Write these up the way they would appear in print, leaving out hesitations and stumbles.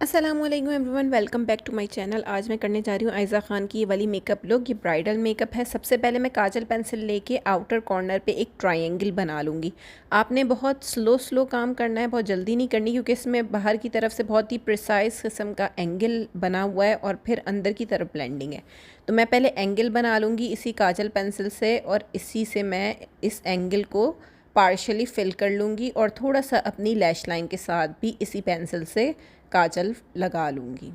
अस्सलामुअलैकुम everyone, welcome back to my channel. आज मैं करने जा रही हूँ आयज़ा ख़ान की ये वाली मेकअप लुक। ये ब्राइडल मेकअप है। सबसे पहले मैं काजल पेंसिल लेके आउटर कॉर्नर पे एक ट्रायंगल बना लूँगी। आपने बहुत स्लो काम करना है, बहुत जल्दी नहीं करनी, क्योंकि इसमें बाहर की तरफ से बहुत ही प्रिसाइज किस्म का एंगल बना हुआ है और फिर अंदर की तरफ ब्लेंडिंग है। तो मैं पहले एंगल बना लूँगी इसी काजल पेंसिल से, और इसी से मैं इस एंगल को पार्शली फिल कर लूँगी और थोड़ा सा अपनी लैश लाइन के साथ भी इसी पेंसिल से काजल लगा लूँगी।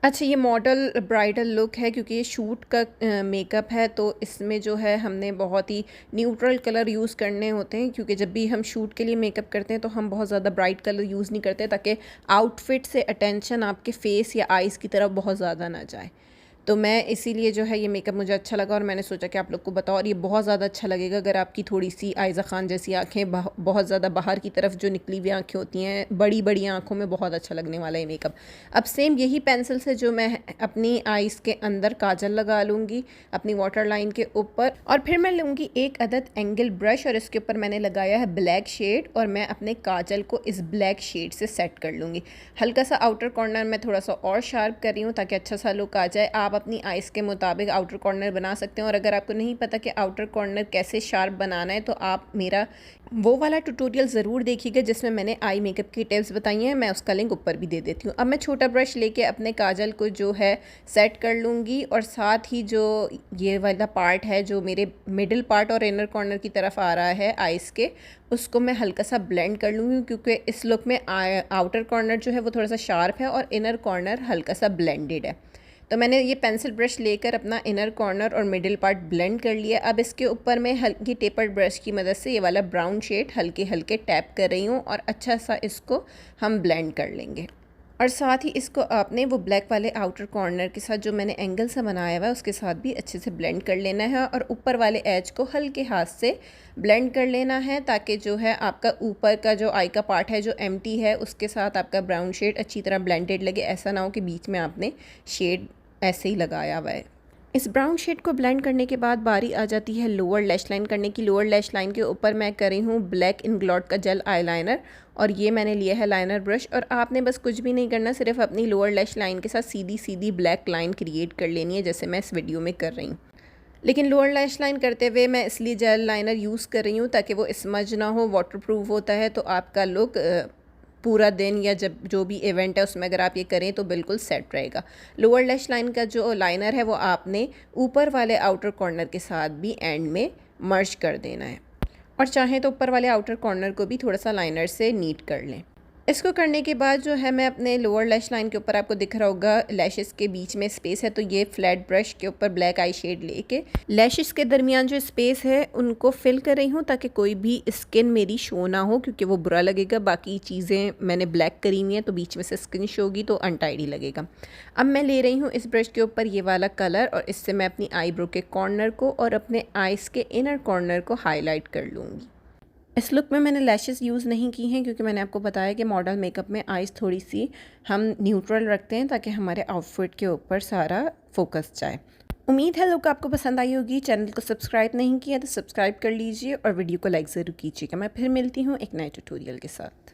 अच्छा, ये मॉडल ब्राइडल लुक है क्योंकि ये शूट का मेकअप है, तो इसमें जो है हमने बहुत ही न्यूट्रल कलर यूज़ करने होते हैं, क्योंकि जब भी हम शूट के लिए मेकअप करते हैं तो हम बहुत ज़्यादा ब्राइट कलर यूज़ नहीं करते, ताकि आउटफिट से अटेंशन आपके फेस या आइज़ की तरफ बहुत ज़्यादा ना जाए। तो मैं इसीलिए जो है ये मेकअप मुझे अच्छा लगा और मैंने सोचा कि आप लोग को बताओ। और ये बहुत ज़्यादा अच्छा लगेगा अगर आपकी थोड़ी सी आयज़ा ख़ान जैसी आँखें, बहुत ज़्यादा बाहर की तरफ जो निकली हुई आँखें होती हैं, बड़ी बड़ी आँखों में बहुत अच्छा लगने वाला है मेकअप। अब सेम यही पेंसिल से जो मैं अपनी आइज़ के अंदर काजल लगा लूँगी अपनी वाटर लाइन के ऊपर, और फिर मैं लूँगी एक अदद एंगल ब्रश और इसके ऊपर मैंने लगाया है ब्लैक शेड, और मैं अपने काजल को इस ब्लैक शेड से सेट कर लूँगी। हल्का सा आउटर कॉर्नर में थोड़ा सा और शार्प कर रही हूँ ताकि अच्छा सा लुक आ जाए। आप अपनी आइज़ के मुताबिक आउटर कॉर्नर बना सकते हैं, और अगर आपको नहीं पता कि आउटर कॉर्नर कैसे शार्प बनाना है तो आप मेरा वो वाला ट्यूटोरियल ज़रूर देखिएगा जिसमें मैंने आई मेकअप की टिप्स बताई हैं। मैं उसका लिंक ऊपर भी दे देती हूँ। अब मैं छोटा ब्रश लेके अपने काजल को जो है सेट कर लूँगी, और साथ ही जो ये वाला पार्ट है जो मेरे मिडिल पार्ट और इनर कॉर्नर की तरफ आ रहा है आइज़ के, उसको मैं हल्का सा ब्लेंड कर लूँगी, क्योंकि इस लुक में आउटर कॉर्नर जो है वो थोड़ा सा शार्प है और इनर कॉर्नर हल्का सा ब्लेंडेड है। तो मैंने ये पेंसिल ब्रश लेकर अपना इनर कॉर्नर और मिडिल पार्ट ब्लेंड कर लिया। अब इसके ऊपर मैं हल्की टेपर्ड ब्रश की मदद से ये वाला ब्राउन शेड हल्के हल्के टैप कर रही हूँ, और अच्छा सा इसको हम ब्लेंड कर लेंगे। और साथ ही इसको आपने वो ब्लैक वाले आउटर कॉर्नर के साथ जो मैंने एंगल सा बनाया हुआ है उसके साथ भी अच्छे से ब्लेंड कर लेना है, और ऊपर वाले एज को हल्के हाथ से ब्लेंड कर लेना है, ताकि जो है आपका ऊपर का जो आई का पार्ट है जो एम्प्टी है उसके साथ आपका ब्राउन शेड अच्छी तरह ब्लेंडेड लगे। ऐसा ना हो कि बीच में आपने शेड ऐसे ही लगाया हुआ है। इस ब्राउन शेड को ब्लेंड करने के बाद बारी आ जाती है लोअर लैश लाइन करने की। लोअर लैश लाइन के ऊपर मैं कर रही हूँ ब्लैक इंग्लॉट का जेल आईलाइनर, और ये मैंने लिया है लाइनर ब्रश। और आपने बस कुछ भी नहीं करना, सिर्फ अपनी लोअर लैश लाइन के साथ सीधी सीधी ब्लैक लाइन क्रिएट कर लेनी है, जैसे मैं इस वीडियो में कर रही हूँ। लेकिन लोअर लैश लाइन करते हुए मैं इसलिए जेल लाइनर यूज़ कर रही हूँ ताकि वो स्मज ना हो, वाटरप्रूफ होता है, तो आपका लुक पूरा दिन या जब जो भी इवेंट है उसमें अगर आप ये करें तो बिल्कुल सेट रहेगा। लोअर लैश लाइन का जो लाइनर है वो आपने ऊपर वाले आउटर कॉर्नर के साथ भी एंड में मर्ज कर देना है, और चाहें तो ऊपर वाले आउटर कॉर्नर को भी थोड़ा सा लाइनर से नीट कर लें। इसको करने के बाद जो है मैं अपने लोअर लैश लाइन के ऊपर, आपको दिख रहा होगा लैशेस के बीच में स्पेस है, तो ये फ्लैट ब्रश के ऊपर ब्लैक आई शेड लेके लैशेस के दरमियान जो स्पेस है उनको फिल कर रही हूँ, ताकि कोई भी स्किन मेरी शो ना हो, क्योंकि वो बुरा लगेगा। बाकी चीज़ें मैंने ब्लैक करी हुई हैं तो बीच में से स्किन शो होगी तो अनटाइडी लगेगा। अब मैं ले रही हूँ इस ब्रश के ऊपर ये वाला कलर, और इससे मैं अपनी आईब्रो के कॉर्नर को और अपने आइज़ के इनर कॉर्नर को हाईलाइट कर लूँगी। इस लुक में मैंने लैशेस यूज़ नहीं की हैं, क्योंकि मैंने आपको बताया कि मॉडल मेकअप में आइज़ थोड़ी सी हम न्यूट्रल रखते हैं ताकि हमारे आउटफिट के ऊपर सारा फोकस जाए। उम्मीद है लुक आपको पसंद आई होगी। चैनल को सब्सक्राइब नहीं किया तो सब्सक्राइब कर लीजिए और वीडियो को लाइक ज़रूर कीजिएगा। मैं फिर मिलती हूँ एक नए ट्यूटोरियल के साथ।